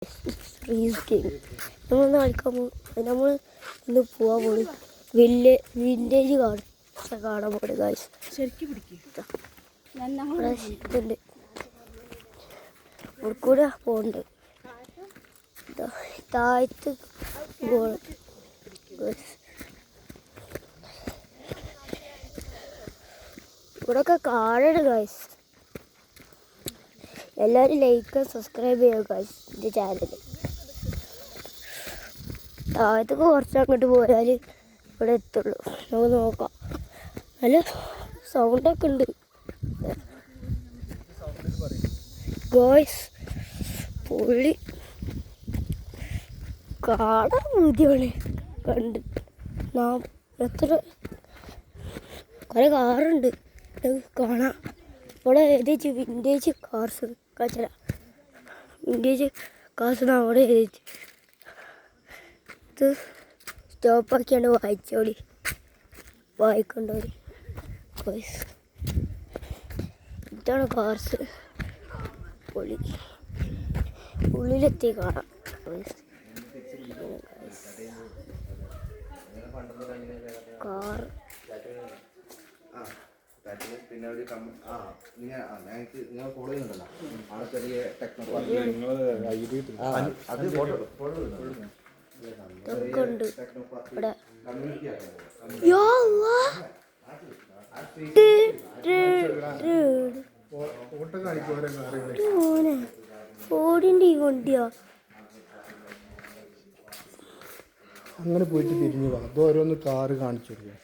റീസ് game നമ്മളൊന്ന് കളിക്കാൻ പോകും. നമ്മൾ ഇന്ന് പോകാൻ പോകും വിൻറ്റേജ് കാണാൻ പോകും ഗായ്സ്. ഇതുണ്ട് ഇവിടെ കൂടെ പോകുന്നുണ്ട്. താഴത്ത് പോകണം. ഇവിടെയൊക്കെ കാണണം ഗായ്സ്. എല്ലാവരും ലൈക്ക് സബ്സ്ക്രൈബ് ചെയ്യുക ഗായ്സ് എൻ്റെ ചാനൽ. താഴത്തേക്ക് കുറച്ച് അങ്ങോട്ട് പോയാൽ ഇവിടെ എത്തുള്ളൂ. നമുക്ക് നോക്കാം. നല്ല സൗണ്ടൊക്കെ ഉണ്ട് ഗായ്സ്. പുള്ളി കാണാൻ ബുദ്ധിയാണ് കണ്ട്. എത്ര കുറേ കാറുണ്ട് കാണാം. ഇവിടെ ഏകദേശം വിൻറ്റേജ് കാർസ് കച്ചറ വിൻറ്റേജ് കാർസ് അവിടെ എഴുതിച്ച് ഇത് സ്റ്റോപ്പാക്കിയാണ് വായിച്ചോളി. വായിക്കണ്ടോളി. ഇതാണ് കാർസ്. പൊളി ഉള്ളിലെത്തി കാണാം. കാർ പിന്നെ ഒരു നിങ്ങൾ ഫോളോ ചെയ്യുന്നുണ്ടല്ലോ ആ ചെറിയ ടെക്നോളജി വണ്ടിയാ. അങ്ങനെ പോയിട്ട് തിരിഞ്ഞു പോകാം. അത് ഓരോന്ന് കാറ് കാണിച്ചു കൊടുക്കുക.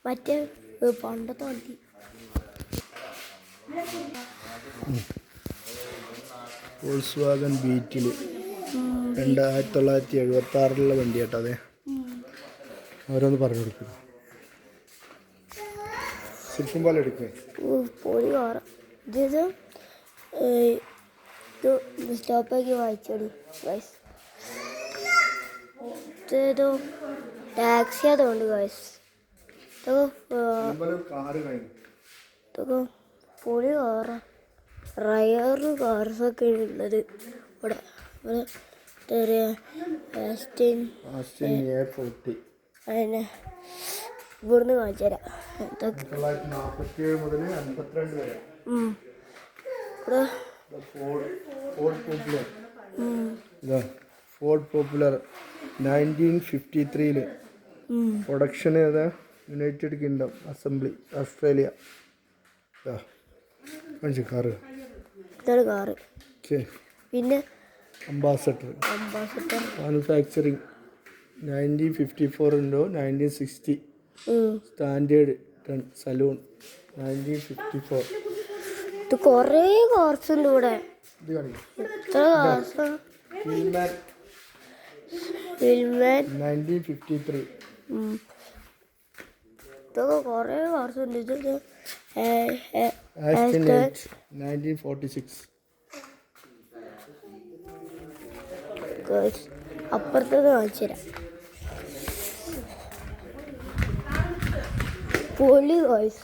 മറ്റേ പണ്ടത്തെ വണ്ടി വോൾസ്വാഗൻ ബീറ്റിൽ 1976 വണ്ടി കേട്ടോ. അതെ, ഓരോന്ന് പറഞ്ഞു കൊടുക്കുക. ശരിക്കും പോലെ എടുക്കുക. പൊളി കാറ്. ഇത് സ്റ്റോപ്പാക്കി വായിച്ചോളി ഗൈസ്. ഇതേതോ ടാക്സി അതുകൊണ്ട് ഗൈസ്. ഇതൊക്കെ പൊളി കാറാ. റയറ് കാർസൊക്കെ ഉള്ളത് ഇവിടെ. അതിനെ ഇവിടുന്ന് കാണിച്ചു തരാം. 1947 മുതൽ 52 വരെ. ഫോർഡ് പോപ്പുലർ 1953 പ്രൊഡക്ഷൻ ഏതാ? United kingdom, assembly Australia. Car car. പിന്നെ അംബാസഡർ മാനുഫാക്ചറിങ് 1954 1960. Standard salon 1954. ഇത് കുറേ കാർസ് ഉണ്ട് ഇവിടെ. എത്ര കാർസ്? 1953. ഇതൊക്കെ കുറേ കാർസ് ഉണ്ട്. ഇത് 1946. അപ്പുറത്തേക്ക് കാണിച്ചു തരാം. പൊളി ഗായ്സ്.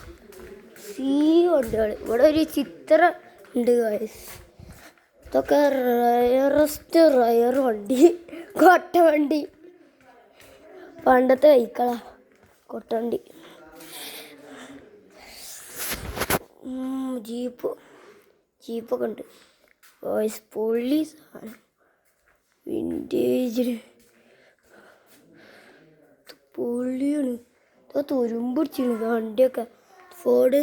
വണ്ടികൾ ഇവിടെ ഒരു ചിത്രം ഉണ്ട് ഗായ്സ്. ഇതൊക്കെ റയർ വണ്ടി, കൊട്ട വണ്ടി, പണ്ടത്തെ വെഹിക്കളാ കൊട്ടവണ്ടി. ജീപ്പൊക്കെ ഉണ്ട് ഗായ്സ്. പൊളി സാധനം വിൻറ്റേജിന് പൊളിയാണ്. തുരുമ്പ് പിടിച്ചിരുന്നു വണ്ടിയൊക്കെ. ഫോർഡ്